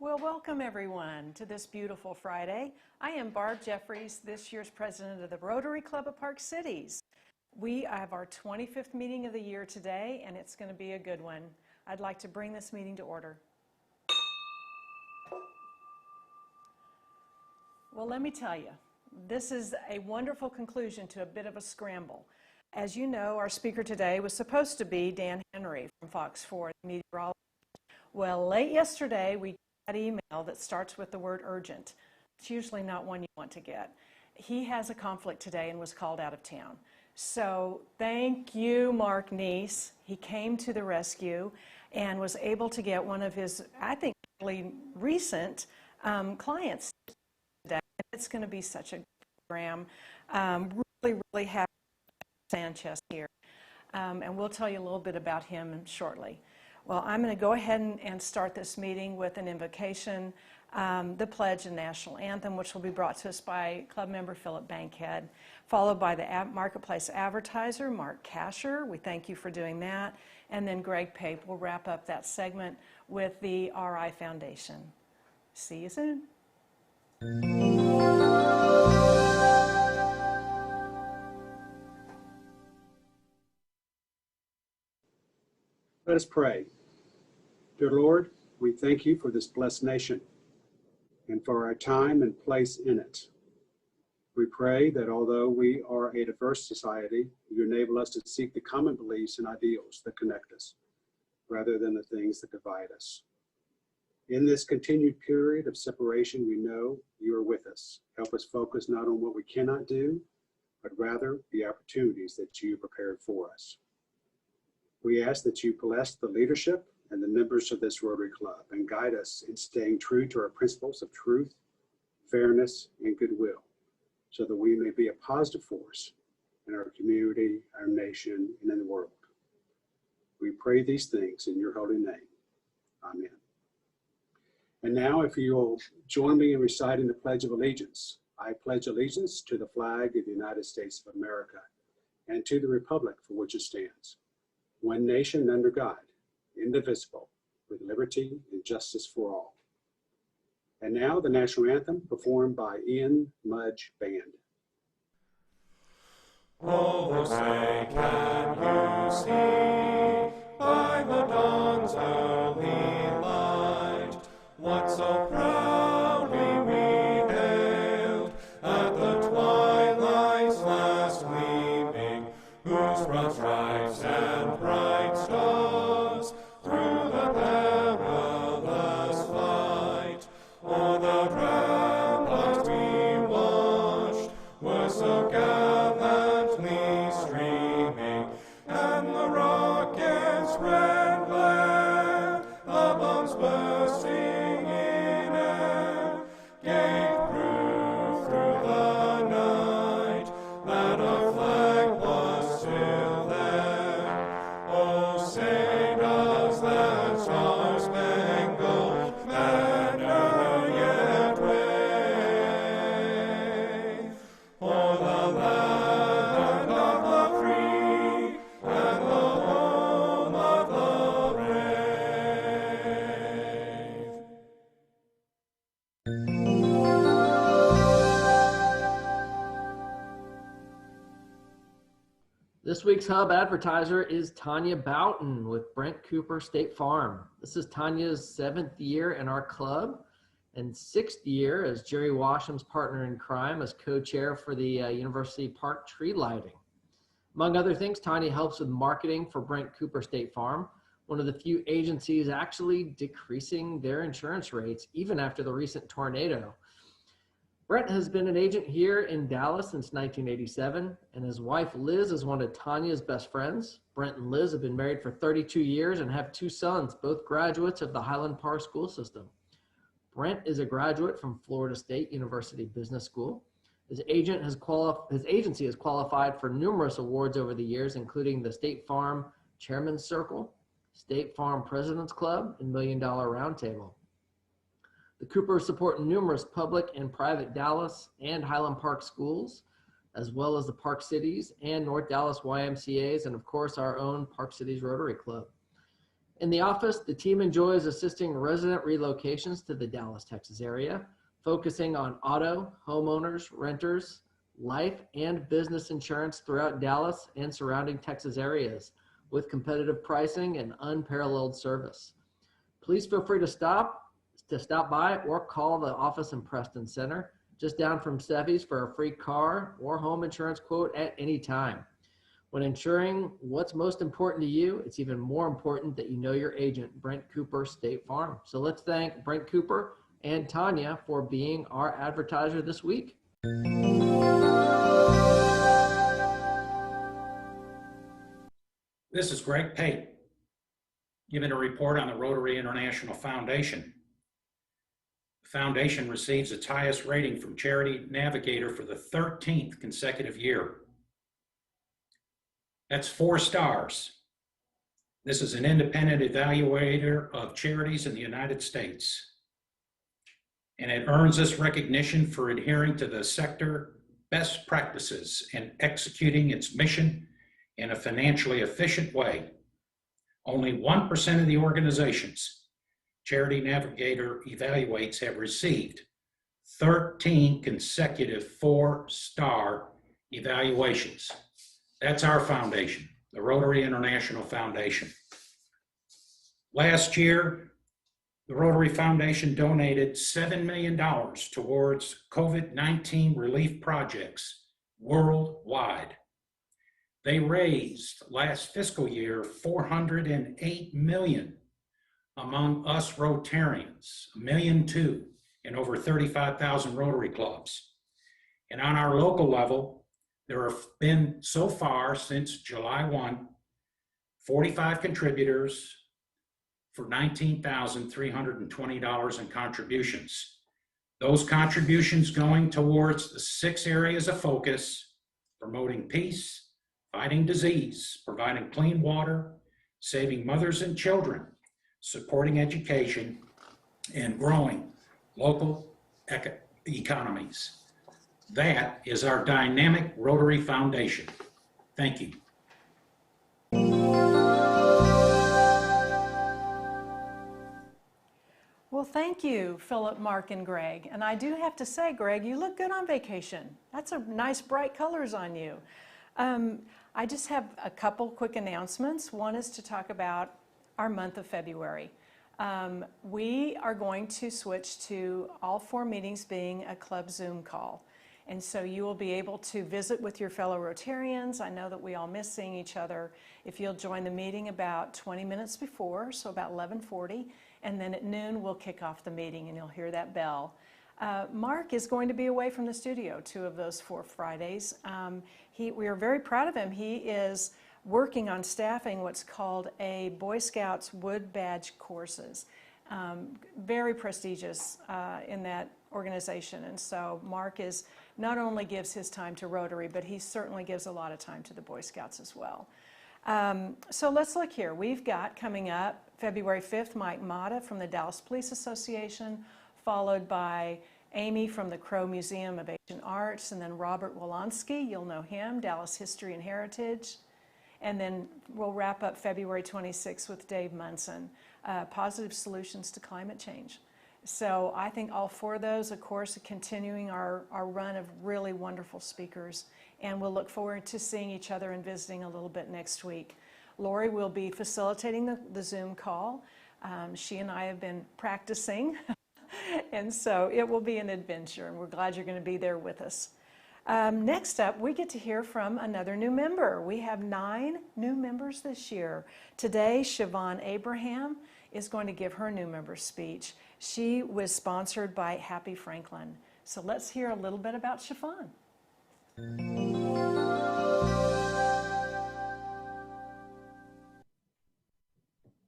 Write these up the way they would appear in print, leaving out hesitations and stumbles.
Well, welcome everyone to this beautiful Friday. I am Barb Jeffries, this year's president of the Rotary Club of Park Cities. We have our 25th meeting of the year today, and it's going to be a good one. I'd like to bring this meeting to order. Well, let me tell you, this is a wonderful conclusion to a bit of a scramble. As you know, our speaker today was supposed to be Dan Henry from Fox 4, the meteorologist. Well, late yesterday, we got an email that starts with the word urgent. It's usually not one you want to get. He has a conflict today and was called out of town. So thank you, Mark Neese. He came to the rescue and was able to get one of his, I think, really recent clients today. It's going to be such a good program. Really happy to have Sanchez here. And we'll tell you a little bit about him shortly. Well, I'm going to go ahead and start this meeting with an invocation, the pledge and National Anthem, which will be brought to us by club member Phillip Bankhead, followed by the marketplace advertiser, Mark Kasher. We thank you for doing that. And then Greg Pape will wrap up that segment with the RI Foundation. See you soon. Let us pray. Dear Lord, we thank you for this blessed nation and for our time and place in it. We pray that although we are a diverse society, you enable us to seek the common beliefs and ideals that connect us, rather than the things that divide us. In this continued period of separation, we know you are with us. Help us focus not on what we cannot do, but rather the opportunities that you prepared for us. We ask that you bless the leadership and the members of this Rotary Club and guide us in staying true to our principles of truth, fairness, and goodwill, so that we may be a positive force in our community, our nation, and in the world. We pray these things in your holy name. Amen. And now, if you will join me in reciting the Pledge of Allegiance. I pledge allegiance to the flag of the United States of America and to the republic for which it stands, one nation under God, indivisible, with liberty and justice for all. And now the National Anthem performed by Ian Mudge Band. Oh, say, can you see by the dawn's early light what so proudly we hailed at the twilight's last gleaming, whose broad stripes and bright stars through the perilous fight o'er the ramparts we watched were so gallantly streaming, and the rockets' red glare, the bombs bursting in air, gave proof through the night that our flag was still there. Oh, say does that star-spangled banner yet wave o'er the land of the free and the home of the brave? This week's Hub advertiser is Tanya Boughton with Brent Cooper State Farm. This is Tanya's 7th year in our club and 6th year as Jerry Washam's partner in crime as co-chair for the University Park tree lighting. Among other things, Tanya helps with marketing for Brent Cooper State Farm, one of the few agencies actually decreasing their insurance rates even after the recent tornado. Brent has been an agent here in Dallas since 1987, and his wife Liz is one of Tanya's best friends. Brent and Liz have been married for 32 years and have 2 sons, both graduates of the Highland Park school system. Brent is a graduate from Florida State University Business School. His agency has qualified for numerous awards over the years, including the State Farm Chairman's Circle, State Farm President's Club, and $1 Million Roundtable. The Coopers support numerous public and private Dallas and Highland Park schools, as well as the Park Cities and North Dallas YMCAs, and of course our own Park Cities Rotary Club. In the office, the team enjoys assisting resident relocations to the Dallas, Texas area, focusing on auto, homeowners, renters, life, and business insurance throughout Dallas and surrounding Texas areas with competitive pricing and unparalleled service. Please feel free to stop by or call the office in Preston Center, just down from Steffi's, for a free car or home insurance quote at any time. When insuring what's most important to you, it's even more important that you know your agent, Brent Cooper State Farm. So let's thank Brent Cooper and Tanya for being our advertiser this week. This is Greg Pate, giving a report on the Rotary International Foundation. The foundation receives its highest rating from Charity Navigator for the 13th consecutive year. That's 4 stars. This is an independent evaluator of charities in the United States. And it earns this recognition for adhering to the sector best practices and executing its mission in a financially efficient way. Only 1% of the organizations Charity Navigator evaluates have received 13 consecutive 4-star evaluations. That's our foundation, the Rotary International Foundation. Last year, the Rotary Foundation donated $7 million towards COVID-19 relief projects worldwide. They raised last fiscal year $408 million among us Rotarians, $1.2 million in over 35,000 Rotary clubs. And on our local level, there have been so far since July 1, 45 contributors for $19,320 in contributions. Those contributions going towards the 6 areas of focus: promoting peace, fighting disease, providing clean water, saving mothers and children, supporting education, and growing local economies. That is our dynamic Rotary Foundation. Thank you. Well, thank you, Philip, Mark, and Greg. And I do have to say, Greg, you look good on vacation. That's a nice bright colors on you. I just have a couple quick announcements. One is to talk about our month of February. We are going to switch to all 4 meetings being a club Zoom call. And so you will be able to visit with your fellow Rotarians. I know that we all miss seeing each other. If you'll join the meeting about 20 minutes before, so about 11:40, and then at noon we'll kick off the meeting and you'll hear that bell. Mark is going to be away from the studio 2 of those 4 Fridays. We are very proud of him. He is working on staffing what's called a Boy Scouts Wood Badge courses. Very prestigious in that organization. And so Mark not only gives his time to Rotary, but he certainly gives a lot of time to the Boy Scouts as well. So let's look here. We've got coming up February 5th, Mike Mata from the Dallas Police Association, followed by Amy from the Crow Museum of Asian Arts, and then Robert Wolonsky, you'll know him, Dallas History and Heritage. And then we'll wrap up February 26th with Dave Munson, Positive Solutions to Climate Change. So I think all 4 of those, of course, are continuing our run of really wonderful speakers. And we'll look forward to seeing each other and visiting a little bit next week. Lori will be facilitating the Zoom call. She and I have been practicing. And so it will be an adventure, and we're glad you're going to be there with us. Next up, we get to hear from another new member. We have 9 new members this year. Today, Siobhan Abraham is going to give her new member speech. She was sponsored by Happy Franklin. So let's hear a little bit about Siobhan.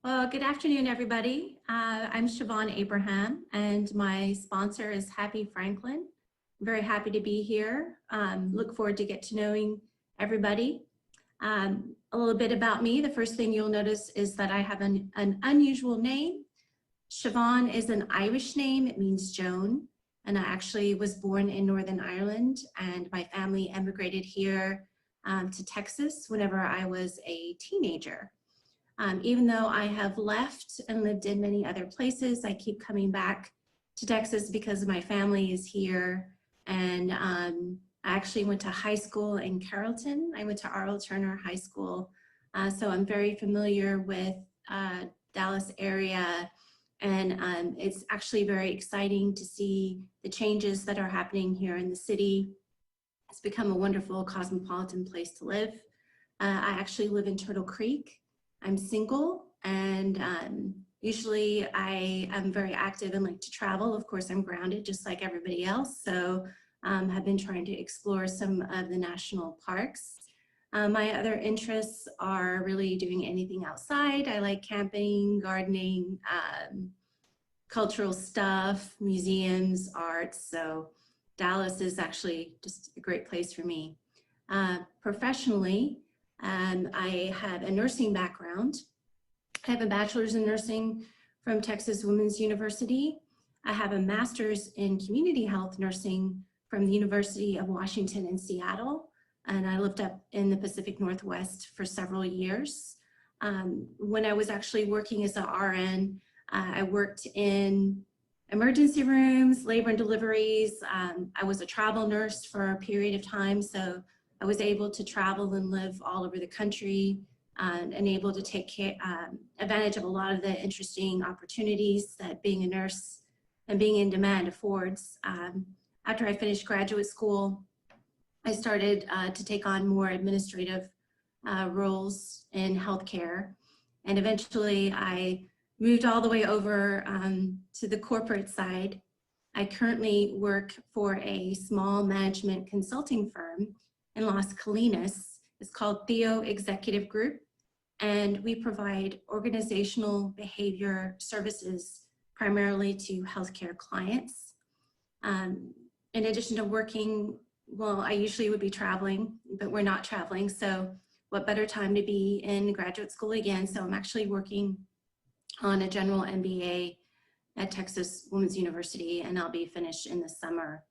Well, good afternoon, everybody. I'm Siobhan Abraham, and my sponsor is Happy Franklin. I'm very happy to be here. Look forward to get to knowing everybody. A little bit about me. The first thing you'll notice is that I have an unusual name. Siobhan is an Irish name. It means Joan. And I actually was born in Northern Ireland, and my family emigrated here to Texas whenever I was a teenager. Even though I have left and lived in many other places, I keep coming back to Texas because my family is here. And I actually went to high school in Carrollton. I went to R.L. Turner High School. So I'm very familiar with Dallas area. And it's actually very exciting to see the changes that are happening here in the city. It's become a wonderful cosmopolitan place to live. I actually live in Turtle Creek. I'm single, and usually I am very active and like to travel. Of course, I'm grounded just like everybody else. So have been trying to explore some of the national parks. My other interests are really doing anything outside. I like camping, gardening, cultural stuff, museums, arts. So Dallas is actually just a great place for me. Professionally, I have a nursing background. I have a bachelor's in nursing from Texas Women's University. I have a master's in community health nursing from the University of Washington in Seattle. And I lived up in the Pacific Northwest for several years. When I was actually working as an RN, I worked in emergency rooms, labor and deliveries. I was a travel nurse for a period of time, so I was able to travel and live all over the country and able to take advantage of a lot of the interesting opportunities that being a nurse and being in demand affords. After I finished graduate school, I started to take on more administrative roles in healthcare, and eventually I moved all the way over to the corporate side. I currently work for a small management consulting firm in Las Colinas. It's called Theo Executive Group, and we provide organizational behavior services primarily to healthcare clients. In addition to working, well, I usually would be traveling, but we're not traveling, so what better time to be in graduate school again. So I'm actually working on a general MBA at Texas Women's University, and I'll be finished in the summer.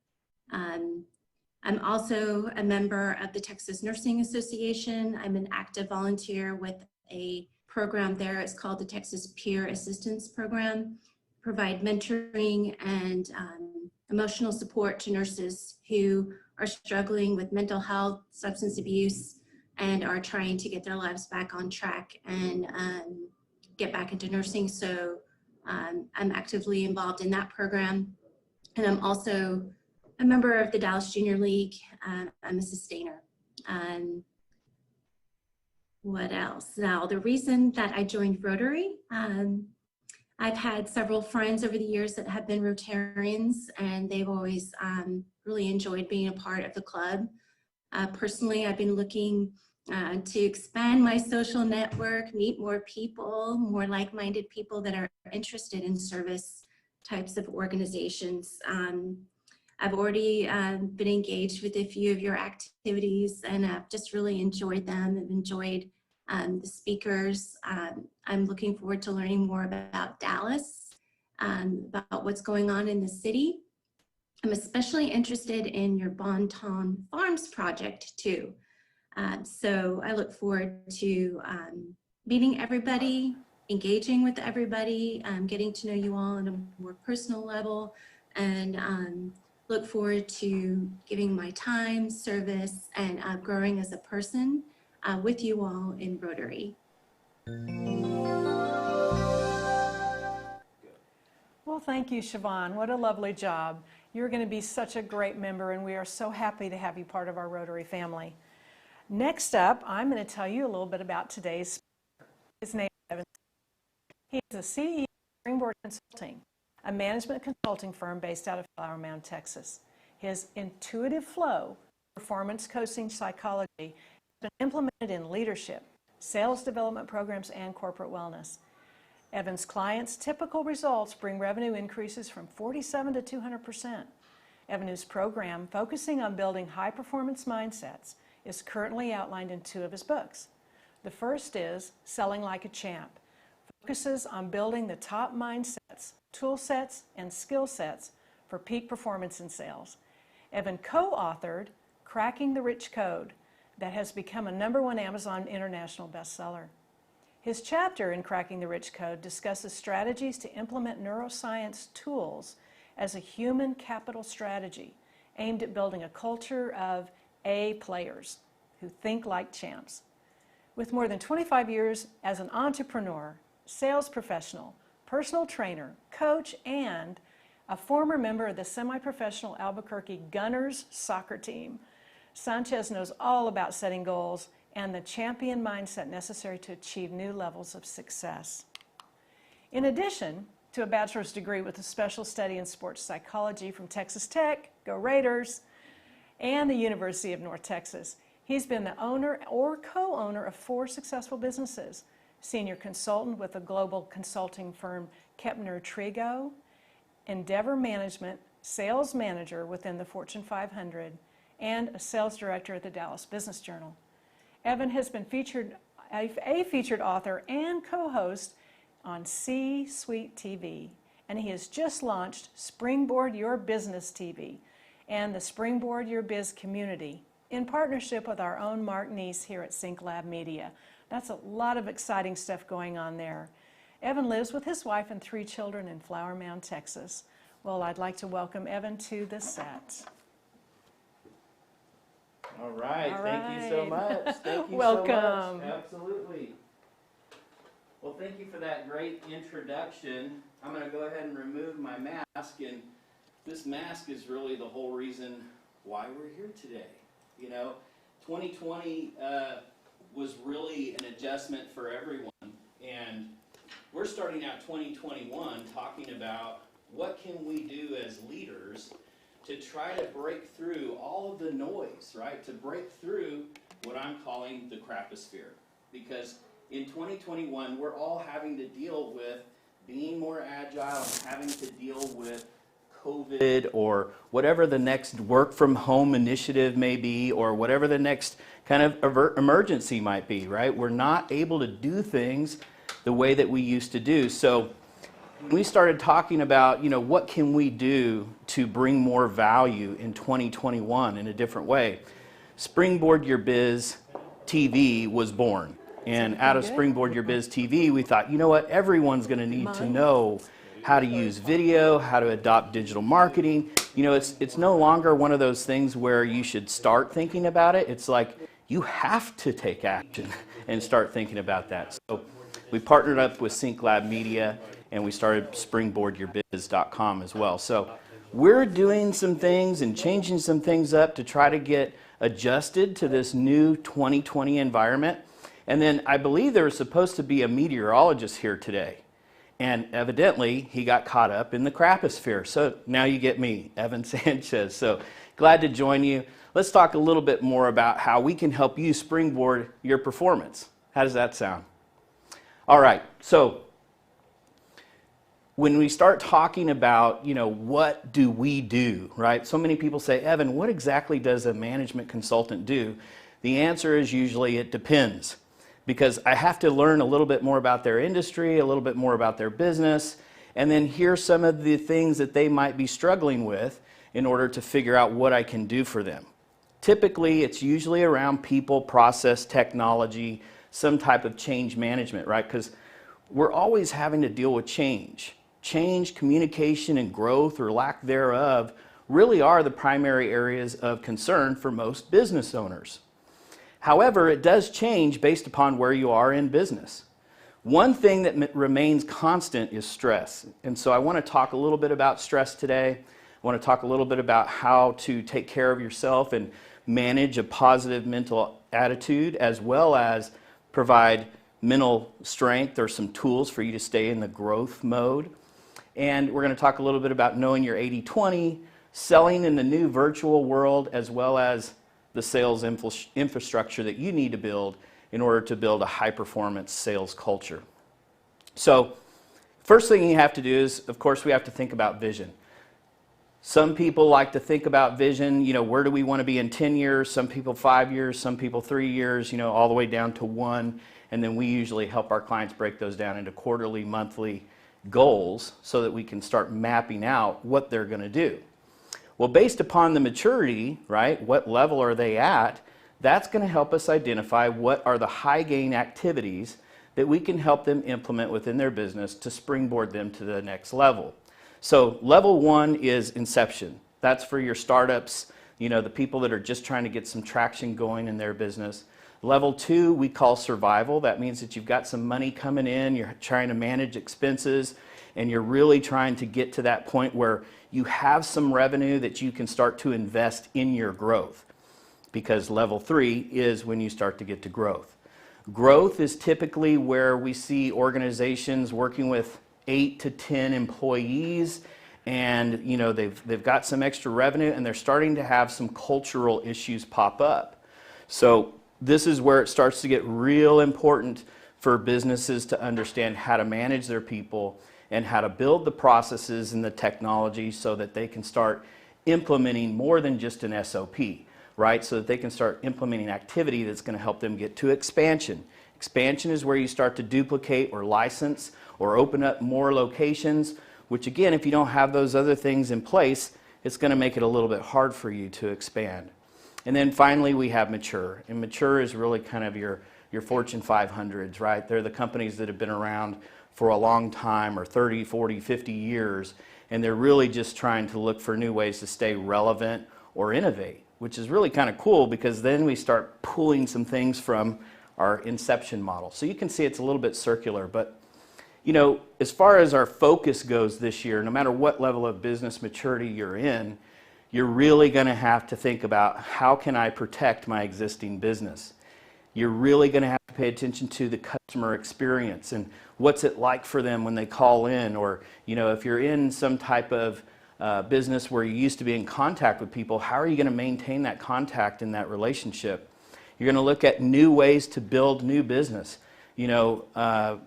I'm also a member of the Texas Nursing Association. I'm an active volunteer with a program there. It's called the Texas Peer Assistance Program. Provide mentoring and emotional support to nurses who are struggling with mental health, substance abuse, and are trying to get their lives back on track and get back into nursing. So I'm actively involved in that program. And I'm also a member of the Dallas Junior League. I'm a sustainer. What else? Now, the reason that I joined Rotary, I've had several friends over the years that have been Rotarians, and they've always really enjoyed being a part of the club. Personally, I've been looking to expand my social network, meet more people, more like-minded people that are interested in service types of organizations. I've already been engaged with a few of your activities, and I've just really enjoyed them. I've enjoyed the speakers. I'm looking forward to learning more about Dallas, about what's going on in the city. I'm especially interested in your Bon Ton Farms project too. So I look forward to meeting everybody, engaging with everybody, getting to know you all on a more personal level, and look forward to giving my time, service, and growing as a person with you all in Rotary. Well, thank you, Siobhan. What a lovely job. You're going to be such a great member, and we are so happy to have you part of our Rotary family. Next up, I'm going to tell you a little bit about today's speaker. His name is Evan Sanchez. He is the CEO of Springboard Consulting, a management consulting firm based out of Flower Mound, Texas. His intuitive flow, performance coaching psychology, has been implemented in leadership, sales development programs, and corporate wellness. Evan's clients' typical results bring revenue increases from 47% to 200%. Evan's program, focusing on building high-performance mindsets, is currently outlined in 2 of his books. The first is Selling Like a Champ, focuses on building the top mindsets, tool sets, and skill sets for peak performance in sales. Evan co-authored Cracking the Rich Code, that has become a #1 Amazon international bestseller. His chapter in Cracking the Rich Code discusses strategies to implement neuroscience tools as a human capital strategy aimed at building a culture of A players who think like champs. With more than 25 years as an entrepreneur, sales professional, personal trainer, coach, and a former member of the semi-professional Albuquerque Gunners soccer team, Sanchez knows all about setting goals and the champion mindset necessary to achieve new levels of success. In addition to a bachelor's degree with a special study in sports psychology from Texas Tech, go Raiders, and the University of North Texas, he's been the owner or co-owner of 4 successful businesses, senior consultant with the global consulting firm Kepner Trigo, Endeavor Management, sales manager within the Fortune 500, and a sales director at the Dallas Business Journal. Evan has been a featured author and co-host on C-Suite TV, and he has just launched Springboard Your Business TV and the Springboard Your Biz community in partnership with our own Mark Neese here at SyncLab Media. That's a lot of exciting stuff going on there. Evan lives with his wife and 3 children in Flower Mound, Texas. Well, I'd like to welcome Evan to the set. All right. All Thank you so right. much. Thank you Welcome. so much. Absolutely. Well, thank you for that great introduction. I'm going to go ahead and remove my mask, and this mask is really the whole reason why we're here today. You know, 2020 was really an adjustment for everyone, and we're starting out 2021 talking about what can we do as leaders to try to break through all of the noise, right? To break through what I'm calling the craposphere. Because in 2021, we're all having to deal with being more agile, having to deal with COVID or whatever the next work from home initiative may be, or whatever the next kind of emergency might be, right? We're not able to do things the way that we used to do. So we started talking about, you know, what can we do to bring more value in 2021 in a different way. Springboard Your Biz TV was born. And out of Springboard Your Biz TV, we thought, you know what, everyone's going to need to know how to use video, how to adopt digital marketing. You know, it's no longer one of those things where you should start thinking about it. It's like you have to take action and start thinking about that. So we partnered up with SyncLab Media, and we started SpringboardYourBiz.com as well. So we're doing some things and changing some things up to try to get adjusted to this new 2020 environment. And then I believe there was supposed to be a meteorologist here today. And evidently, he got caught up in the craposphere. So now you get me, Evan Sanchez. So glad to join you. Let's talk a little bit more about how we can help you springboard your performance. How does that sound? All right, so when we start talking about, you know, what do we do, right? So many people say, Evan, what exactly does a management consultant do? The answer is usually it depends, because I have to learn a little bit more about their industry, a little bit more about their business, and then hear some of the things that they might be struggling with in order to figure out what I can do for them. Typically, it's usually around people, process, technology, some type of change management, right? Because we're always having to deal with change. Change, communication, and growth, or lack thereof, really are the primary areas of concern for most business owners. However, it does change based upon where you are in business. One thing that remains constant is stress. And so I want to talk a little bit about stress today. I want to talk a little bit about how to take care of yourself and manage a positive mental attitude, as well as provide mental strength or some tools for you to stay in the growth mode. And we're going to talk a little bit about knowing your 80-20, selling in the new virtual world, as well as the sales infrastructure that you need to build in order to build a high-performance sales culture. So first thing you have to do is, of course, we have to think about vision. Some people like to think about vision, you know, where do we want to be in 10 years? Some people 5 years, some people 3 years, you know, all the way down to 1. And then we usually help our clients break those down into quarterly, monthly goals so that we can start mapping out what they're going to do. Well, based upon the maturity, right, what level are they at, that's going to help us identify what are the high gain activities that we can help them implement within their business to springboard them to the next level. So level 1 is inception. That's for your startups, you know, the people that are just trying to get some traction going in their business. Level 2 we call survival. That means that you've got some money coming in, you're trying to manage expenses, and you're really trying to get to that point where you have some revenue that you can start to invest in your growth. Because level 3 is when you start to get to growth. Growth is typically where we see organizations working with 8 to 10 employees, and you know they've got some extra revenue and they're starting to have some cultural issues pop up. So this is where it starts to get real important for businesses to understand how to manage their people and how to build the processes and the technology so that they can start implementing more than just an SOP, right? So that they can start implementing activity that's going to help them get to expansion. Expansion is where you start to duplicate or license or open up more locations, which again, if you don't have those other things in place, it's going to make it a little bit hard for you to expand. And then finally, we have mature. And mature is really kind of your Fortune 500s, right? They're the companies that have been around for a long time, or 30, 40, 50 years, and they're really just trying to look for new ways to stay relevant or innovate, which is really kind of cool because then we start pulling some things from our inception model. So you can see it's a little bit circular, but you know, as far as our focus goes this year, no matter what level of business maturity you're in, you're really going to have to think about how can I protect my existing business. You're really going to have to pay attention to the customer experience and what's it like for them when they call in, or you know, if you're in some type of business where you used to be in contact with people, how are you going to maintain that contact and that relationship? You're going to look at new ways to build new business. You know,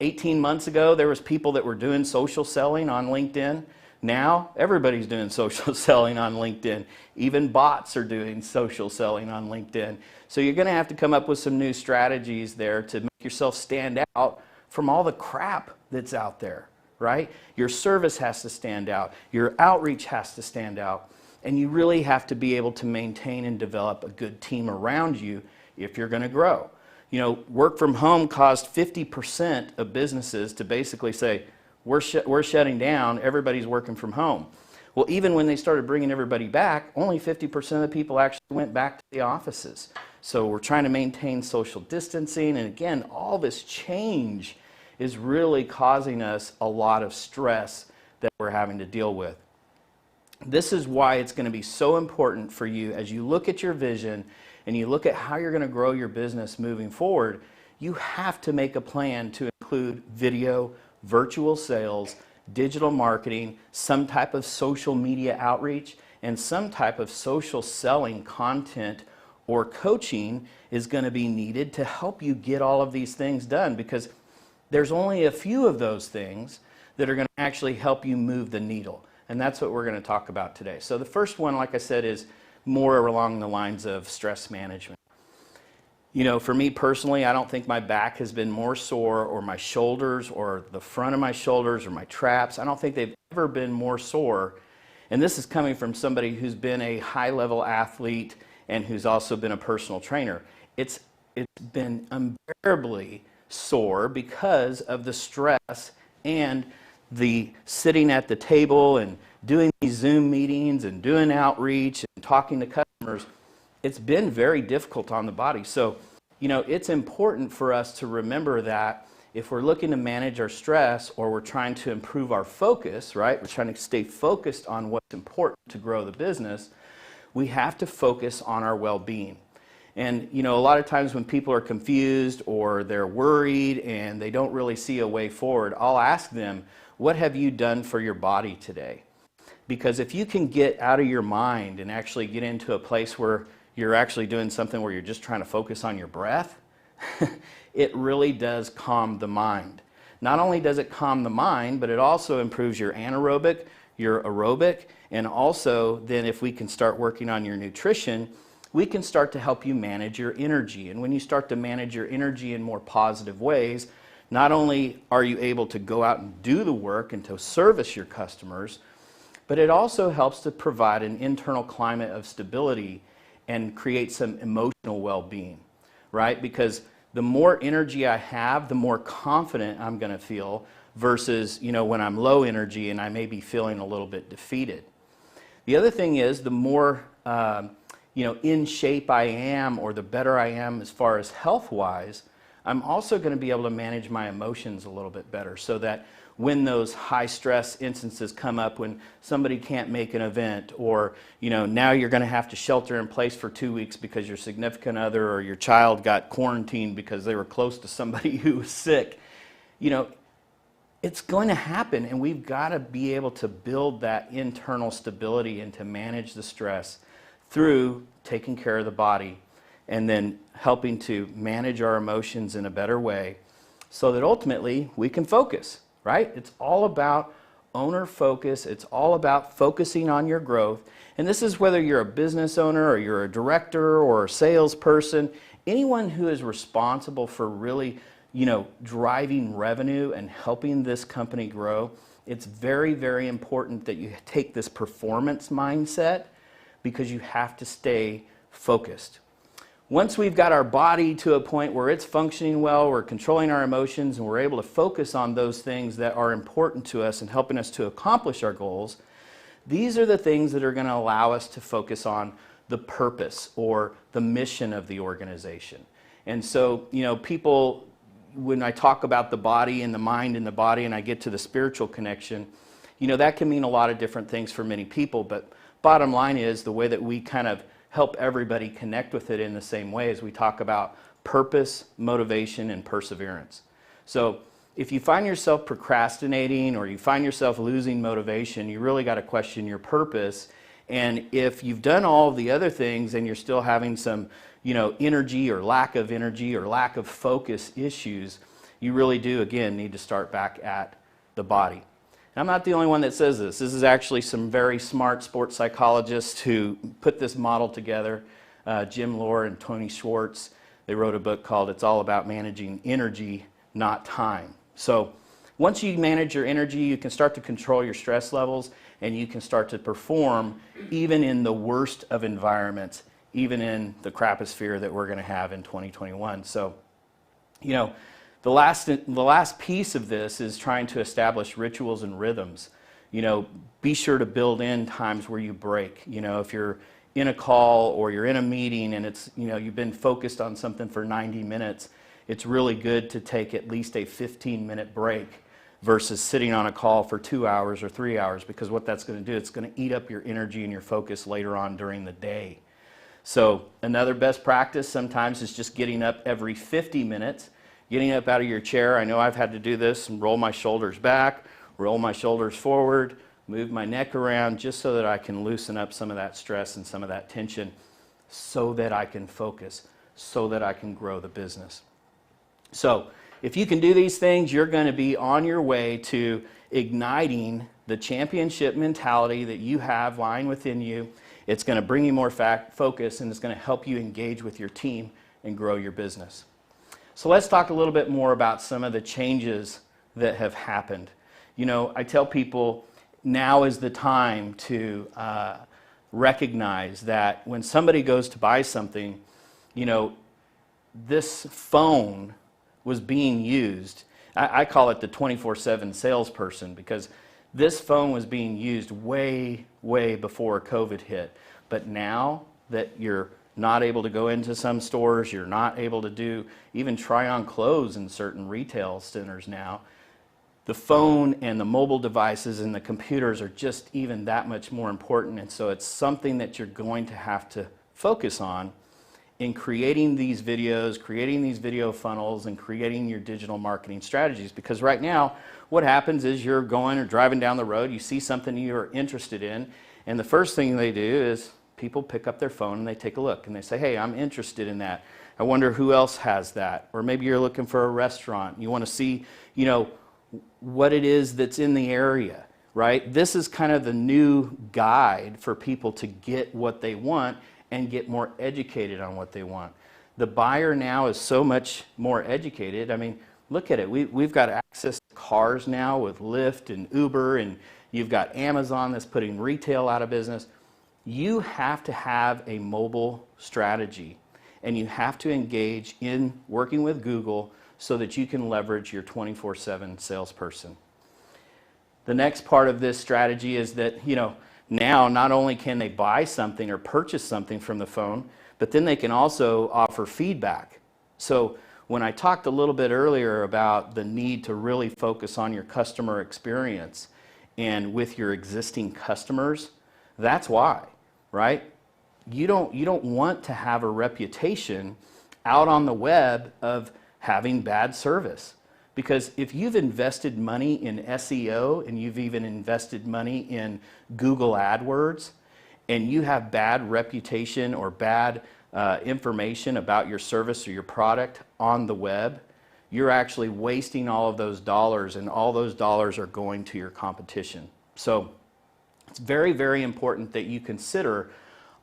18 months ago, there was people that were doing social selling on LinkedIn. Now, everybody's doing social selling on LinkedIn. Even bots are doing social selling on LinkedIn. So you're going to have to come up with some new strategies there to make yourself stand out from all the crap that's out there, right? Your service has to stand out. Your outreach has to stand out. And you really have to be able to maintain and develop a good team around you if you're going to grow. You know, work from home caused 50% of businesses to basically say, we're shutting down, everybody's working from home. Well, even when they started bringing everybody back, only 50% of the people actually went back to the offices. So we're trying to maintain social distancing, and again, all this change is really causing us a lot of stress that we're having to deal with. This is why it's going to be so important for you as you look at your vision and you look at how you're going to grow your business moving forward. You have to make a plan to include video, virtual sales, digital marketing, some type of social media outreach, and some type of social selling content or coaching is going to be needed to help you get all of these things done, because there's only a few of those things that are going to actually help you move the needle. And that's what we're going to talk about today. So the first one, like I said, is more along the lines of stress management. You know, for me personally, I don't think my back has been more sore, or my shoulders, or the front of my shoulders, or my traps. I don't think they've ever been more sore. And this is coming from somebody who's been a high-level athlete and who's also been a personal trainer. It's been unbearably sore because of the stress and the sitting at the table and doing these Zoom meetings and doing outreach and talking to customers. It's been very difficult on the body. So, you know, it's important for us to remember that if we're looking to manage our stress, or we're trying to improve our focus, right? We're trying to stay focused on what's important to grow the business. We have to focus on our well-being. And, you know, a lot of times when people are confused or they're worried and they don't really see a way forward, I'll ask them, what have you done for your body today? Because if you can get out of your mind and actually get into a place where you're actually doing something where you're just trying to focus on your breath, it really does calm the mind. Not only does it calm the mind, but it also improves your anaerobic, your aerobic, and also then if we can start working on your nutrition, we can start to help you manage your energy. And when you start to manage your energy in more positive ways, not only are you able to go out and do the work and to service your customers, but it also helps to provide an internal climate of stability and create some emotional well-being, right? Because the more energy I have, the more confident I'm going to feel versus, when I'm low energy and I may be feeling a little bit defeated. The other thing is the more, in shape I am, or the better I am as far as health-wise, I'm also going to be able to manage my emotions a little bit better, so that when those high stress instances come up, when somebody can't make an event, or now you're going to have to shelter in place for 2 weeks because your significant other or your child got quarantined because they were close to somebody who was sick, it's going to happen, and we've got to be able to build that internal stability and to manage the stress through taking care of the body and then helping to manage our emotions in a better way so that ultimately we can focus, right? It's all about owner focus. It's all about focusing on your growth. And this is whether you're a business owner or you're a director or a salesperson, anyone who is responsible for really, driving revenue and helping this company grow. It's very, very important that you take this performance mindset, because you have to stay focused. Once we've got our body to a point where it's functioning well, we're controlling our emotions, and we're able to focus on those things that are important to us and helping us to accomplish our goals, these are the things that are going to allow us to focus on the purpose or the mission of the organization. And so, people, when I talk about the body and the mind and the body and I get to the spiritual connection, that can mean a lot of different things for many people, but bottom line is the way that we kind of help everybody connect with it in the same way as we talk about purpose, motivation, and perseverance. So if you find yourself procrastinating or you find yourself losing motivation, you really got to question your purpose. And if you've done all of the other things and you're still having some, energy or lack of focus issues, you really do, again, need to start back at the body. And I'm not the only one that says this. This is actually some very smart sports psychologists who put this model together. Jim Lohr and Tony Schwartz, they wrote a book called It's All About Managing Energy, Not Time. So once you manage your energy, you can start to control your stress levels, and you can start to perform even in the worst of environments, even in the craposphere that we're going to have in 2021. So, the last piece of this is trying to establish rituals and rhythms. Be sure to build in times where you break. If you're in a call or you're in a meeting and it's, you've been focused on something for 90 minutes, it's really good to take at least a 15-minute break versus sitting on a call for 2 hours or 3 hours, because what that's going to do, it's going to eat up your energy and your focus later on during the day. So another best practice sometimes is just getting up every 50 minutes, getting up out of your chair. I know I've had to do this and roll my shoulders back, roll my shoulders forward, move my neck around, just so that I can loosen up some of that stress and some of that tension so that I can focus, so that I can grow the business. So if you can do these things, you're going to be on your way to igniting the championship mentality that you have lying within you. It's going to bring you more focus, and it's going to help you engage with your team and grow your business. So let's talk a little bit more about some of the changes that have happened. I tell people now is the time to recognize that when somebody goes to buy something, this phone was being used. I call it the 24/7 salesperson, because this phone was being used way, way before COVID hit. But now that you're not able to go into some stores, you're not able to even try on clothes in certain retail centers now, the phone and the mobile devices and the computers are just even that much more important. And so it's something that you're going to have to focus on in creating these videos, creating these video funnels, and creating your digital marketing strategies. Because right now, what happens is you're going or driving down the road, you see something you're interested in, and the first thing they do is people pick up their phone and they take a look and they say, hey, I'm interested in that. I wonder who else has that. Or maybe you're looking for a restaurant. You want to see, what it is that's in the area, right? This is kind of the new guide for people to get what they want and get more educated on what they want. The buyer now is so much more educated. I mean, look at it. We've got access to cars now with Lyft and Uber, and you've got Amazon that's putting retail out of business. You have to have a mobile strategy. and you have to engage in working with Google so that you can leverage your 24/7 salesperson. The next part of this strategy is that, now not only can they buy something or purchase something from the phone, but then they can also offer feedback. So when I talked a little bit earlier about the need to really focus on your customer experience and with your existing customers, that's why, right? You don't want to have a reputation out on the web of having bad service. Because if you've invested money in SEO and you've even invested money in Google AdWords and you have bad reputation or bad information about your service or your product on the web, you're actually wasting all of those dollars, and all those dollars are going to your competition. So it's very, very important that you consider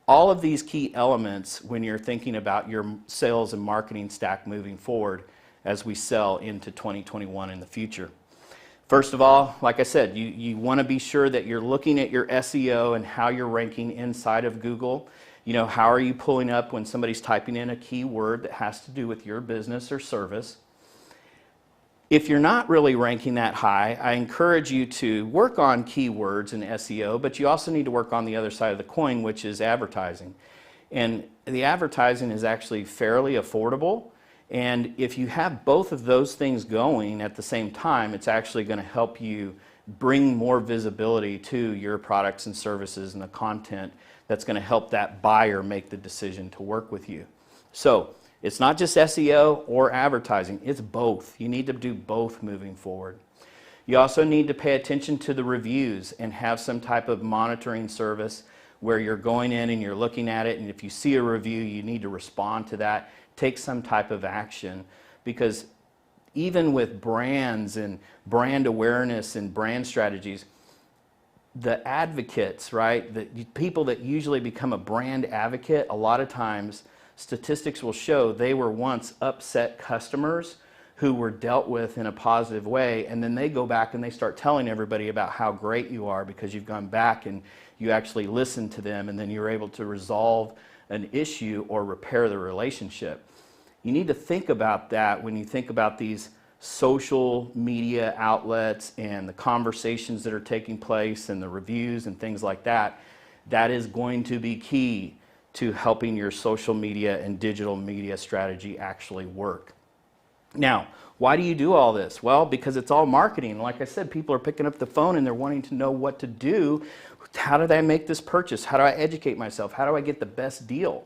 all of these key elements when you're thinking about your sales and marketing stack moving forward as we sell into 2021 in the future. First of all, like I said, you want to be sure that you're looking at your SEO and how you're ranking inside of Google. How are you pulling up when somebody's typing in a keyword that has to do with your business or service? If you're not really ranking that high, I encourage you to work on keywords and SEO, but you also need to work on the other side of the coin, which is advertising. And the advertising is actually fairly affordable. And if you have both of those things going at the same time, it's actually going to help you bring more visibility to your products and services and the content that's going to help that buyer make the decision to work with you. So it's not just SEO or advertising, it's both. You need to do both moving forward. You also need to pay attention to the reviews and have some type of monitoring service where you're going in and you're looking at it, and if you see a review, you need to respond to that, take some type of action, because even with brands and brand awareness and brand strategies, the advocates, right, the people that usually become a brand advocate, a lot of times statistics will show they were once upset customers who were dealt with in a positive way, and then they go back and they start telling everybody about how great you are because you've gone back and you actually listened to them, and then you're able to resolve an issue or repair the relationship. You need to think about that when you think about these social media outlets and the conversations that are taking place and the reviews and things like that. That is going to be key to helping your social media and digital media strategy actually work. Now, why do you do all this? Well, because it's all marketing. Like I said, people are picking up the phone and they're wanting to know what to do. How did I make this purchase? How do I educate myself? How do I get the best deal?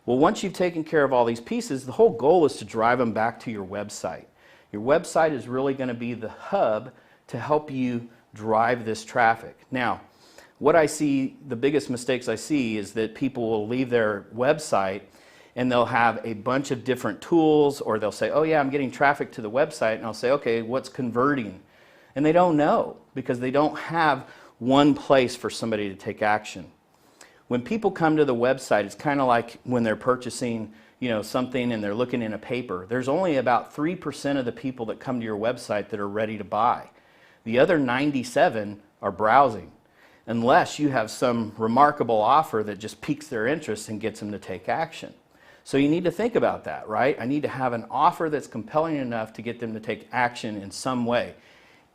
Well, once you've taken care of all these pieces, the whole goal is to drive them back to your website. Your website is really going to be the hub to help you drive this traffic. Now, what I see, the biggest mistakes I see is that people will leave their website and they'll have a bunch of different tools, or they'll say, oh yeah, I'm getting traffic to the website, and I'll say, okay, what's converting? And they don't know because they don't have one place for somebody to take action. When people come to the website, it's kind of like when they're purchasing something and they're looking in a paper. There's only about 3% of the people that come to your website that are ready to buy. The other 97 are browsing, unless you have some remarkable offer that just piques their interest and gets them to take action. So you need to think about that, right? I need to have an offer that's compelling enough to get them to take action in some way,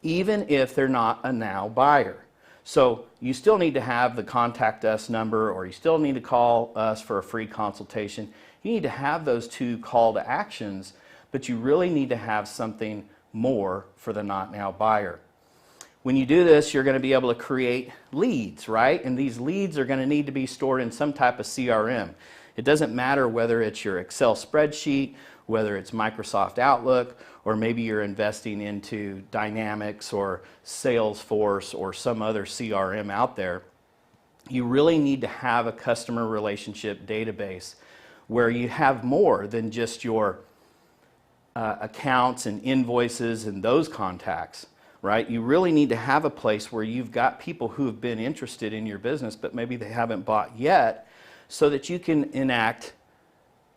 even if they're not a now buyer. So you still need to have the contact us number, or you still need to call us for a free consultation. You need to have those two call to actions, but you really need to have something more for the not now buyer. When you do this, you're going to be able to create leads, right? And these leads are going to need to be stored in some type of CRM. It doesn't matter whether it's your Excel spreadsheet, whether it's Microsoft Outlook, or maybe you're investing into Dynamics or Salesforce or some other CRM out there. You really need to have a customer relationship database where you have more than just your accounts and invoices and those contacts, right? You really need to have a place where you've got people who have been interested in your business, but maybe they haven't bought yet, so that you can enact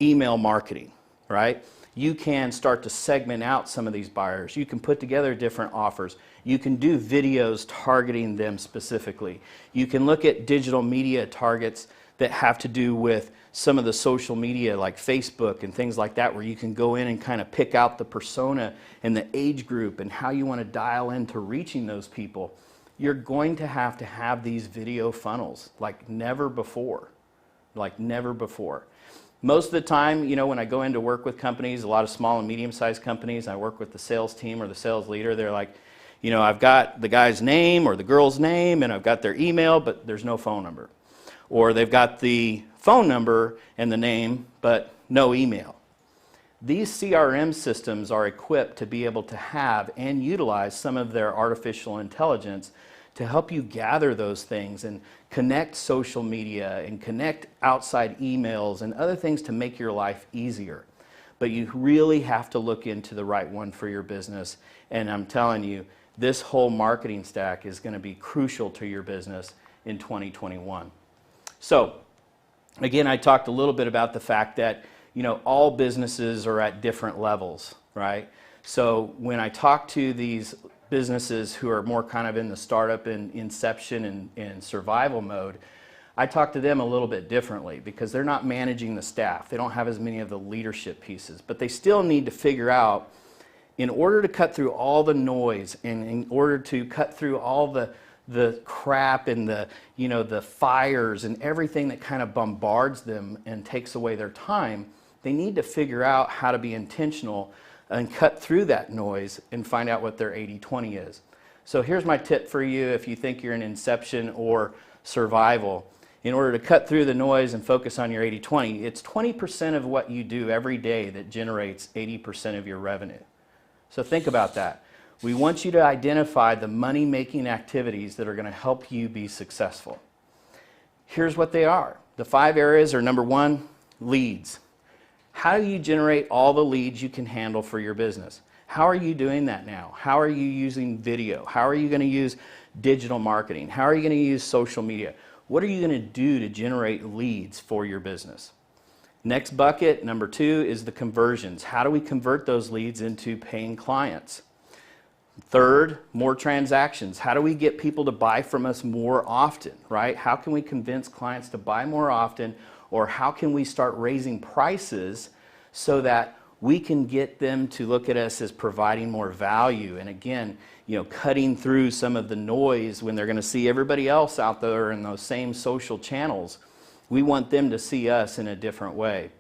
email marketing, right? you can start to segment out some of these buyers. You can put together different offers. You can do videos targeting them specifically. You can look at digital media targets that have to do with some of the social media like Facebook and things like that, where you can go in and kind of pick out the persona and the age group and how you want to dial into reaching those people. You're going to have these video funnels like never before, like never before. Most of the time, you know, when I go in to work with companies, a lot of small and medium-sized companies, I work with the sales team or the sales leader, they're like, you know, I've got the guy's name or the girl's name and I've got their email, but there's no phone number. Or they've got the phone number and the name, but no email. These CRM systems are equipped to be able to have and utilize some of their artificial intelligence to help you gather those things and connect social media and connect outside emails and other things to make your life easier. But you really have to look into the right one for your business. And I'm telling you, this whole marketing stack is going to be crucial to your business in 2021. So, again, I talked a little bit about the fact that, you know, all businesses are at different levels, right? So when I talk to these businesses who are more kind of in the startup and inception and survival mode, I talk to them a little bit differently because they're not managing the staff. They don't have as many of the leadership pieces, but they still need to figure out, in order to cut through all the noise and in order to cut through all the crap and the, you know, the fires and everything that kind of bombards them and takes away their time, they need to figure out how to be intentional and cut through that noise and find out what their 80-20 is. So here's my tip for you if you think you're in inception or survival. In order to cut through the noise and focus on your 80-20, it's 20% of what you do every day that generates 80% of your revenue. So think about that. We want you to identify the money-making activities that are going to help you be successful. Here's what they are. The 5 areas are: number 1, leads. How do you generate all the leads you can handle for your business? How are you doing that now? How are you using video? How are you going to use digital marketing? How are you going to use social media? What are you going to do to generate leads for your business? Next bucket, number 2, is the conversions. How do we convert those leads into paying clients? Third, more transactions. How do we get people to buy from us more often, right? How can we convince clients to buy more often, or how can we start raising prices so that we can get them to look at us as providing more value? And again, you know, cutting through some of the noise when they're going to see everybody else out there in those same social channels. We want them to see us in a different way.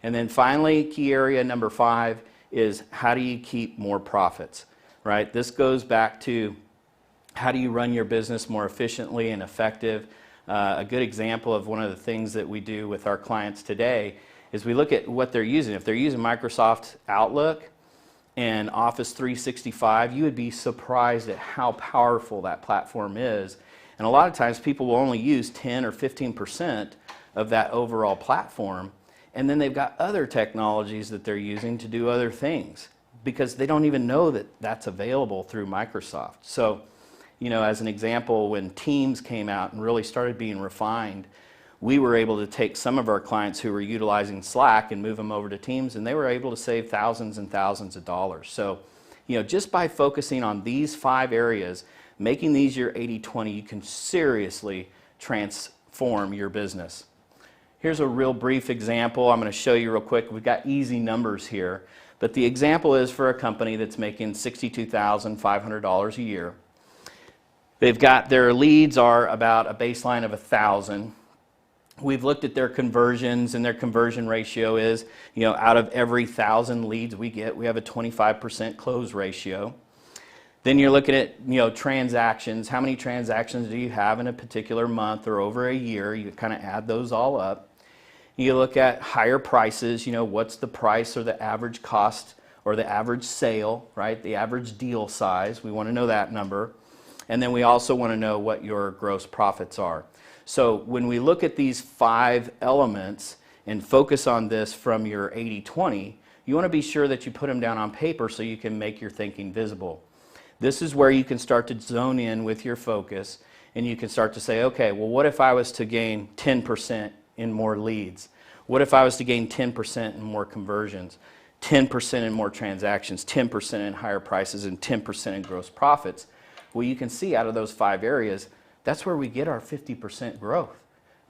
And then finally, key area number 5 is how do you keep more profits? Right? This goes back to how do you run your business more efficiently and effective. A good example of one of the things that we do with our clients today is we look at what they're using. If they're using Microsoft Outlook and Office 365, you would be surprised at how powerful that platform is. And a lot of times people will only use 10 or 15% of that overall platform, and then they've got other technologies that they're using to do other things, because they don't even know that that's available through Microsoft. So, you know, as an example, when Teams came out and really started being refined, we were able to take some of our clients who were utilizing Slack and move them over to Teams, and they were able to save thousands and thousands of dollars. So, you know, just by focusing on these 5 areas, making these your 80-20, you can seriously transform your business. Here's a real brief example I'm going to show you real quick. We've got easy numbers here. But the example is for a company that's making $62,500 a year. They've got their leads are about a baseline of 1,000. We've looked at their conversions, and their conversion ratio is, you know, out of every 1,000 leads we get, we have a 25% close ratio. Then you're looking at, you know, transactions. How many transactions do you have in a particular month or over a year? You kind of add those all up. You look at higher prices, you know, what's the price or the average cost or the average sale, right? The average deal size. We want to know that number. And then we also want to know what your gross profits are. So when we look at these 5 elements and focus on this from your 80-20, you want to be sure that you put them down on paper so you can make your thinking visible. This is where you can start to zone in with your focus, and you can start to say, okay, well, what if I was to gain 10% in more leads? What if I was to gain 10% in more conversions? 10% in more transactions, 10% in higher prices, and 10% in gross profits. Well, you can see out of those 5 areas, that's where we get our 50% growth.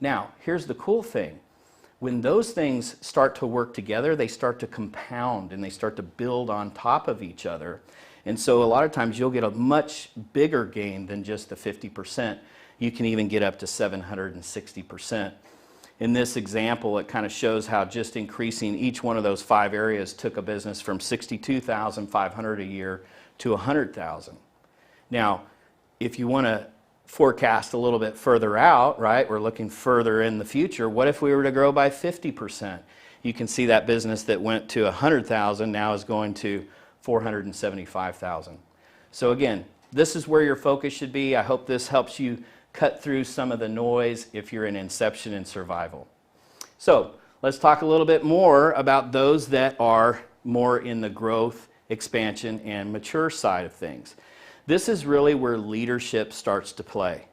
Now, here's the cool thing. When those things start to work together, they start to compound and they start to build on top of each other. And so a lot of times you'll get a much bigger gain than just the 50%. You can even get up to 760%. In this example, it kind of shows how just increasing each one of those 5 areas took a business from $62,500 a year to $100,000. Now, if you want to forecast a little bit further out, right, we're looking further in the future, what if we were to grow by 50%? You can see that business that went to $100,000 now is going to $475,000. So again, this is where your focus should be. I hope this helps you cut through some of the noise if you're in inception and survival. So let's talk a little bit more about those that are more in the growth, expansion, and mature side of things. This is really where leadership starts to play.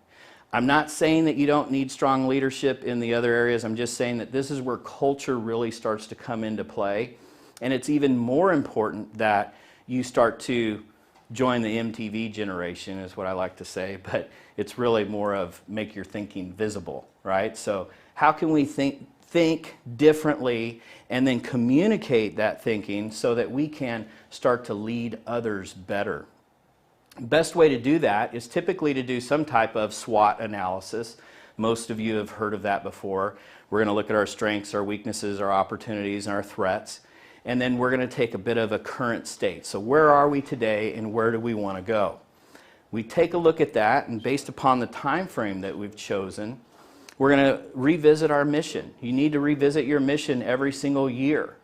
I'm not saying that you don't need strong leadership in the other areas. I'm just saying that this is where culture really starts to come into play. And it's even more important that you start to join the MTV generation, is what I like to say, but it's really more of make your thinking visible, right? So how can we think differently and then communicate that thinking so that we can start to lead others better? Best way to do that is typically to do some type of SWOT analysis. Most of you have heard of that before. We're going to look at our strengths, our weaknesses, our opportunities, and our threats. And then we're going to take a bit of a current state. So where are we today and where do we want to go? We take a look at that, and based upon the time frame that we've chosen, we're going to revisit our mission. You need to revisit your mission every single year.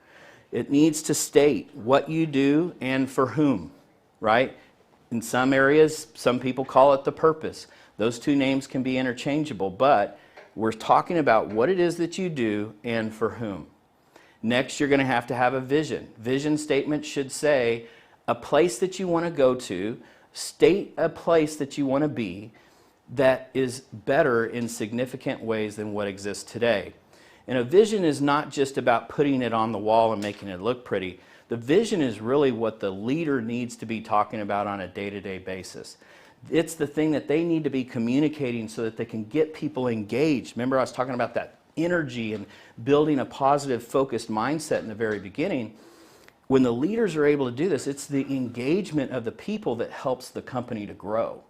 It needs to state what you do and for whom, right? In some areas, some people call it the purpose. Those two names can be interchangeable, but we're talking about what it is that you do and for whom. Next, you're going to have a vision. Vision statement should say a place that you want to go to, state a place that you want to be that is better in significant ways than what exists today. And a vision is not just about putting it on the wall and making it look pretty. The vision is really what the leader needs to be talking about on a day-to-day basis. It's the thing that they need to be communicating so that they can get people engaged. Remember, I was talking about that energy and building a positive, focused mindset in the very beginning. When the leaders are able to do this, it's the engagement of the people that helps the company to grow.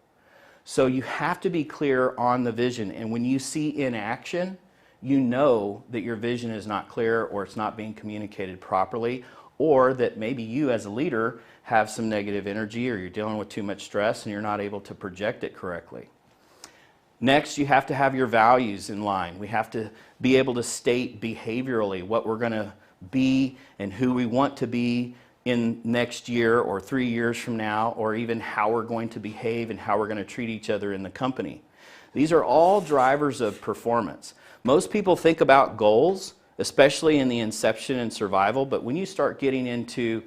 So you have to be clear on the vision. And when you see inaction, you know that your vision is not clear or it's not being communicated properly, or that maybe you as a leader have some negative energy or you're dealing with too much stress and you're not able to project it correctly. Next, you have to have your values in line. We have to be able to state behaviorally what we're going to be and who we want to be in next year or 3 years from now, or even how we're going to behave and how we're going to treat each other in the company. These are all drivers of performance. Most people think about goals, especially in the inception and survival, but when you start getting into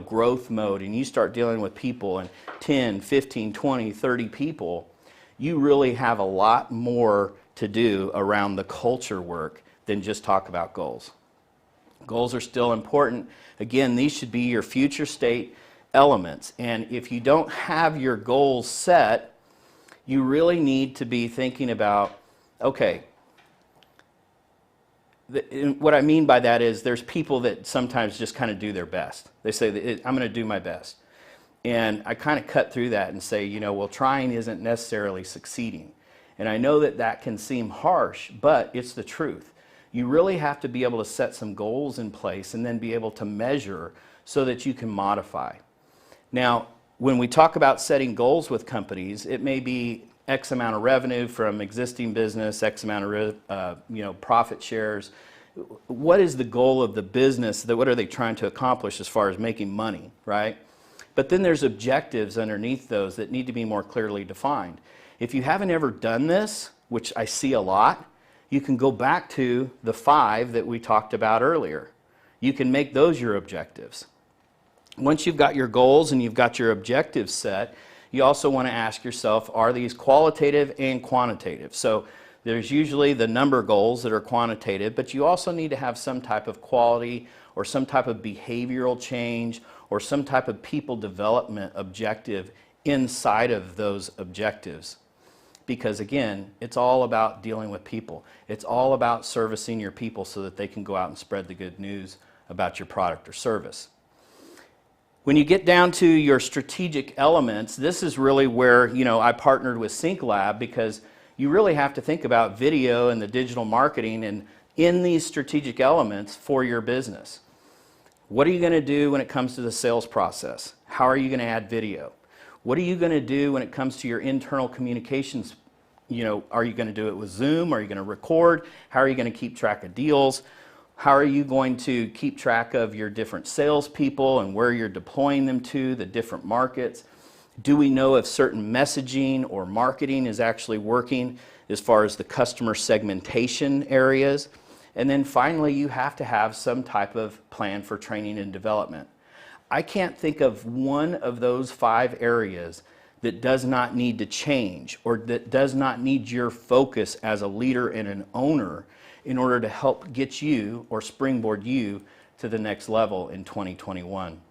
growth mode and you start dealing with people and 10, 15, 20, 30 people, you really have a lot more to do around the culture work than just talk about goals. Goals are still important. Again, these should be your future state elements. And if you don't have your goals set, you really need to be thinking about, okay, what I mean by that is there's people that sometimes just kind of do their best. They say, I'm going to do my best. And I kind of cut through that and say, well, trying isn't necessarily succeeding. And I know that that can seem harsh, but it's the truth. You really have to be able to set some goals in place and then be able to measure so that you can modify. Now, when we talk about setting goals with companies, it may be X amount of revenue from existing business, X amount of profit shares. What is the goal of the business? What are they trying to accomplish as far as making money, right? But then there's objectives underneath those that need to be more clearly defined. If you haven't ever done this, which I see a lot, you can go back to the 5 that we talked about earlier. You can make those your objectives. Once you've got your goals and you've got your objectives set, you also want to ask yourself, are these qualitative and quantitative? So There's usually the number goals that are quantitative, but you also need to have some type of quality or some type of behavioral change or some type of people development objective inside of those objectives. Because again, it's all about dealing with people. It's all about servicing your people so that they can go out and spread the good news about your product or service. When you get down to your strategic elements, this is really where, I partnered with SyncLab, because you really have to think about video and the digital marketing and in these strategic elements for your business. What are you going to do when it comes to the sales process? How are you going to add video? What are you going to do when it comes to your internal communications? Are you going to do it with Zoom? Are you going to record? How are you going to keep track of deals? How are you going to keep track of your different salespeople and where you're deploying them to, the different markets? Do we know if certain messaging or marketing is actually working as far as the customer segmentation areas? And then finally, you have to have some type of plan for training and development. I can't think of one of those 5 areas that does not need to change or that does not need your focus as a leader and an owner in order to help get you or springboard you to the next level in 2021.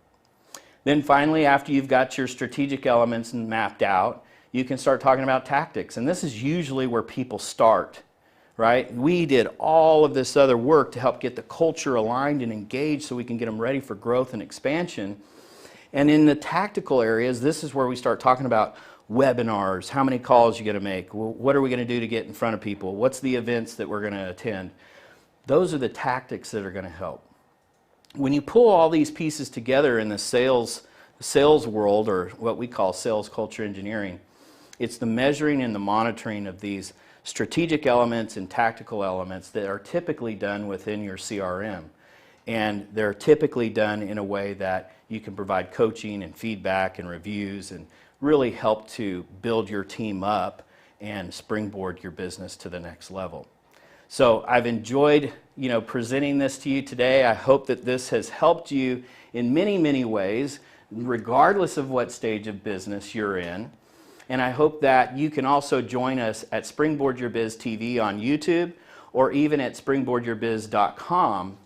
Then finally, after you've got your strategic elements mapped out, you can start talking about tactics. And this is usually where people start, right? We did all of this other work to help get the culture aligned and engaged so we can get them ready for growth and expansion. And in the tactical areas, this is where we start talking about webinars, how many calls you're going to make, what are we going to do to get in front of people, what's the events that we're going to attend. Those are the tactics that are going to help. When you pull all these pieces together in the sales world, or what we call sales culture engineering, it's the measuring and the monitoring of these strategic elements and tactical elements that are typically done within your CRM. And they're typically done in a way that you can provide coaching and feedback and reviews and really help to build your team up and springboard your business to the next level. So I've enjoyed, presenting this to you today. I hope that this has helped you in many, many ways, regardless of what stage of business you're in. And I hope that you can also join us at Springboard Your Biz TV on YouTube or even at springboardyourbiz.com,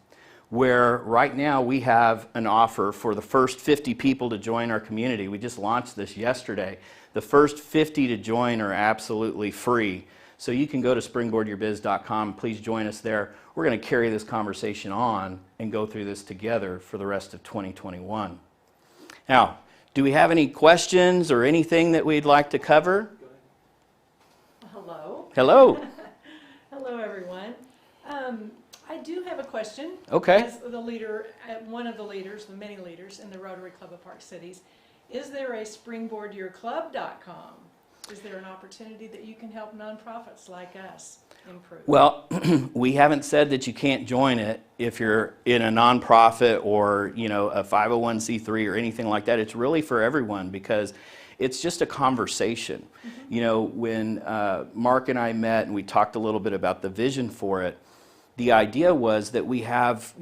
where right now we have an offer for the first 50 people to join our community. We just launched this yesterday. The first 50 to join are absolutely free. So you can go to springboardyourbiz.com. Please join us there. We're going to carry this conversation on and go through this together for the rest of 2021. Now, do we have any questions or anything that we'd like to cover? Hello. Hello. Hello, everyone. I do have a question. Okay. As the leader, one of the leaders, the many leaders in the Rotary Club of Park Cities, is there a springboardyourclub.com? Is there an opportunity that you can help nonprofits like us improve? Well, we haven't said that you can't join it if you're in a nonprofit or, a 501c3 or anything like that. It's really for everyone because it's just a conversation. Mm-hmm. When Mark and I met and we talked a little bit about the vision for it, the idea was that we have,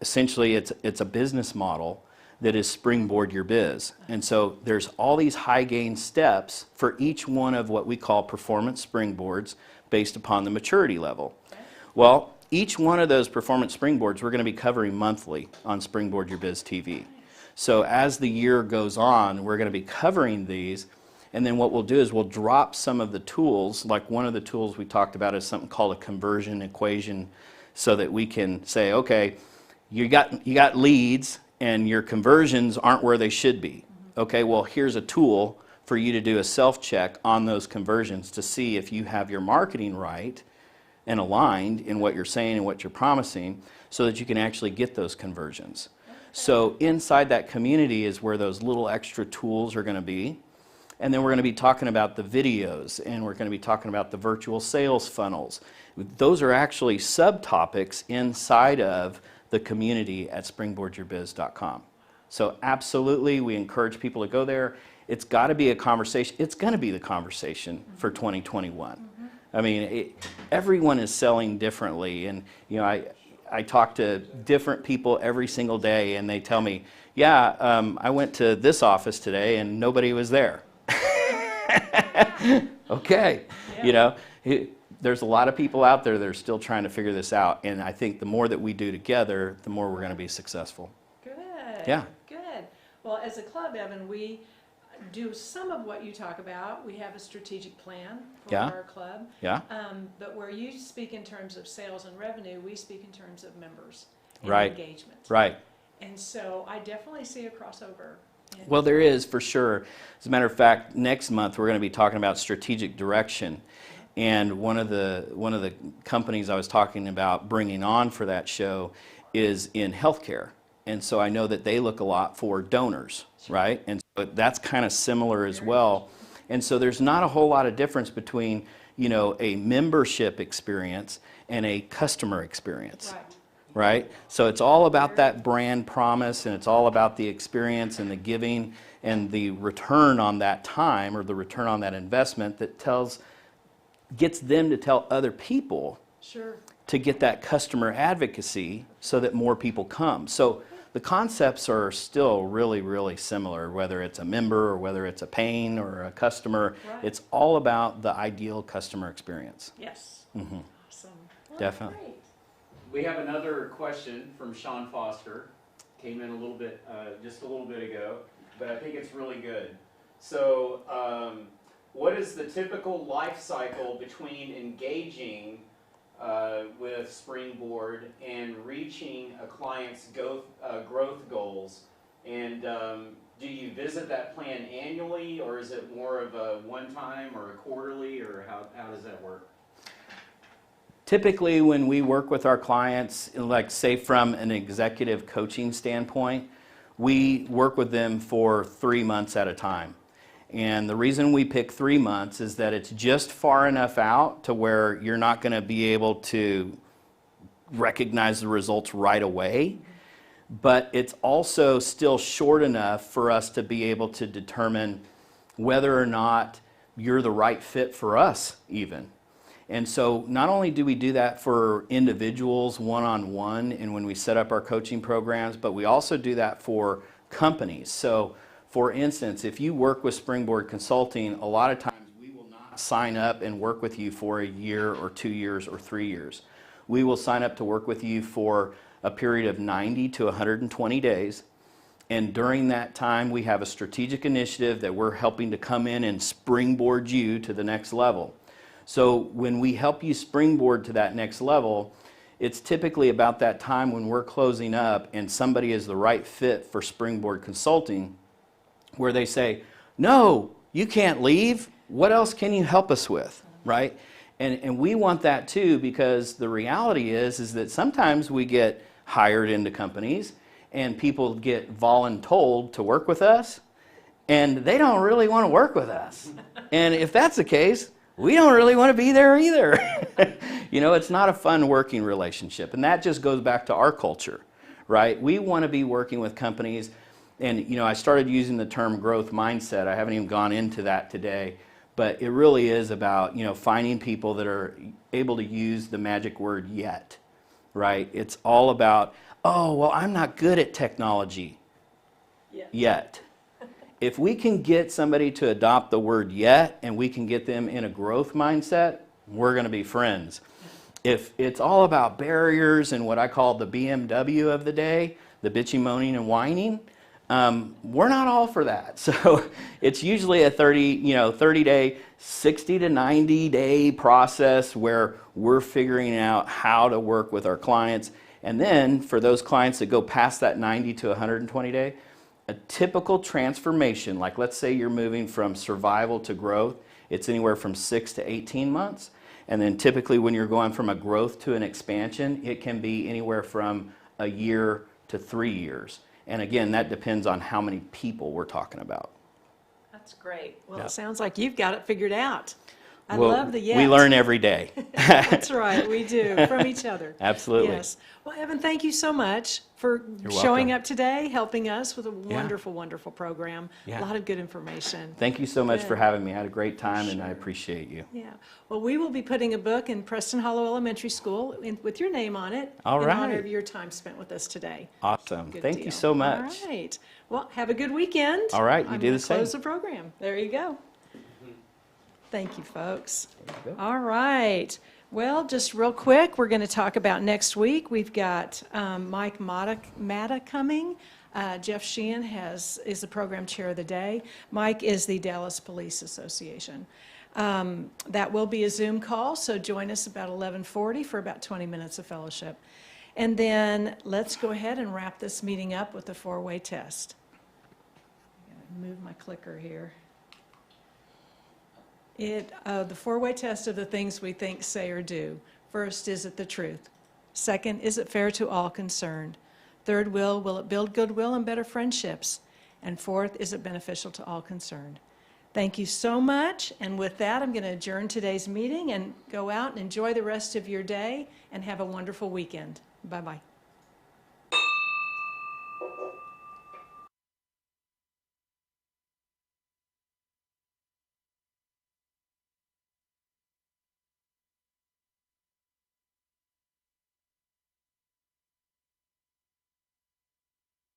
essentially it's a business model that is Springboard Your Biz. And so there's all these high gain steps for each one of what we call performance springboards based upon the maturity level. Okay. Well, each one of those performance springboards we're going to be covering monthly on Springboard Your Biz TV. So as the year goes on, we're going to be covering these, and then what we'll do is we'll drop some of the tools, like one of the tools we talked about is something called a conversion equation, so that we can say, okay, you got leads, and your conversions aren't where they should be. Okay, well, here's a tool for you to do a self-check on those conversions to see if you have your marketing right and aligned in what you're saying and what you're promising so that you can actually get those conversions. Okay. So inside that community is where those little extra tools are going to be. And then we're going to be talking about the videos, and we're going to be talking about the virtual sales funnels. Those are actually subtopics inside of the community at springboardyourbiz.com. So absolutely, we encourage people to go there. It's got to be a conversation. It's going to be the conversation for 2021. Mm-hmm. I mean, everyone is selling differently, and I talk to different people every single day, and they tell me, yeah, I went to this office today, and nobody was there. Okay, yeah. there's a lot of people out there that are still trying to figure this out. And I think the more that we do together, the more we're going to be successful. Good. Yeah. Good. Well, as a club, Evan, we do some of what you talk about. We have a strategic plan for Yeah. our club. Yeah. But where you speak in terms of sales and revenue, we speak in terms of members and Right. engagement. Right. And so I definitely see a crossover. Well, there is for sure. As a matter of fact, next month we're going to be talking about strategic direction. And one of the companies I was talking about bringing on for that show is in healthcare. And so I know that they look a lot for donors, right? And so that's kind of similar as well. And so there's not a whole lot of difference between, you know, a membership experience and a customer experience. Right. Right? So it's all about that brand promise, and it's all about the experience and the giving and the return on that time, or the return on that investment that gets them to tell other people Sure. to get that customer advocacy so that more people come. So the concepts are still really, really similar, whether it's a member or whether it's a paying or a customer. Right. It's all about the ideal customer experience. Yes. Mhm. Awesome. Well, Definitely. great. We have another question from Sean Foster. Came in a little bit, just a little bit ago, but I think it's really good. So, what is the typical life cycle between engaging with Springboard and reaching a client's growth goals? And do you visit that plan annually, or is it more of a one-time or a quarterly, or how does that work? Typically, when we work with our clients, like say from an executive coaching standpoint, we work with them for 3 months at a time. And the reason we pick 3 months is that it's just far enough out to where you're not going to be able to recognize the results right away, but it's also still short enough for us to be able to determine whether or not you're the right fit for us even. And so not only do we do that for individuals one-on-one and when we set up our coaching programs, but we also do that for companies. So for instance, if you work with Springboard Consulting, a lot of times we will not sign up and work with you for a year or 2 years or 3 years. We will sign up to work with you for a period of 90 to 120 days. And during that time, we have a strategic initiative that we're helping to come in and springboard you to the next level. So when we help you springboard to that next level, it's typically about that time when we're closing up and somebody is the right fit for Springboard Consulting, where they say, no, you can't leave. What else can you help us with, right? And we want that too, because the reality is that sometimes we get hired into companies and people get voluntold to work with us, and they don't really want to work with us. And if that's the case, we don't really want to be there either. You know, it's not a fun working relationship. And that just goes back to our culture, right? We want to be working with companies. And, you know, I started using the term growth mindset. I haven't even gone into that today. But it really is about, you know, finding people that are able to use the magic word yet, right? It's all about, oh, well, I'm not good at technology yet. If we can get somebody to adopt the word yet and we can get them in a growth mindset, we're going to be friends. If it's all about barriers and what I call the BMW of the day, the bitching, moaning, and whining, we're not all for that. So it's usually a 30-day, 60 to 90-day process where we're figuring out how to work with our clients. And then for those clients that go past that 90 to 120 day, a typical transformation, like let's say you're moving from survival to growth, it's anywhere from 6 to 18 months. And then typically when you're going from a growth to an expansion, it can be anywhere from a year to 3 years. And again, that depends on how many people we're talking about. That's great. Well, Yeah. It sounds like you've got it figured out. I Well, love the yes. we learn every day. That's right, we do, from each other. Absolutely. Yes. Well, Evan, thank you so much for You're showing welcome. up today, helping us with a Yeah. wonderful, wonderful program. Yeah. A lot of good information. Thank you so much for Good. having me. I had a great time and I appreciate you. Yeah. Well, we will be putting a book in Preston Hollow Elementary School with your name on it All in honor right. of your time spent with us today. Awesome. Good Thank deal. you so much. All right. Well, have a good weekend. All right, you I'm do gonna the same. Close the program. There you go. Thank you, folks. There you go. All right. Well, just real quick, we're going to talk about next week. We've got Mike Matta coming. Jeff Sheehan is the program chair of the day. Mike is the Dallas Police Association. That will be a Zoom call, so join us about 11:40 for about 20 minutes of fellowship. And then let's go ahead and wrap this meeting up with the four-way test. I'm going to move my clicker here. The four-way test of the things we think, say, or do. First, is it the truth? Second, is it fair to all concerned? Third, will it build goodwill and better friendships? And fourth, is it beneficial to all concerned? Thank you so much. And with that, I'm going to adjourn today's meeting and go out and enjoy the rest of your day and have a wonderful weekend. Bye-bye.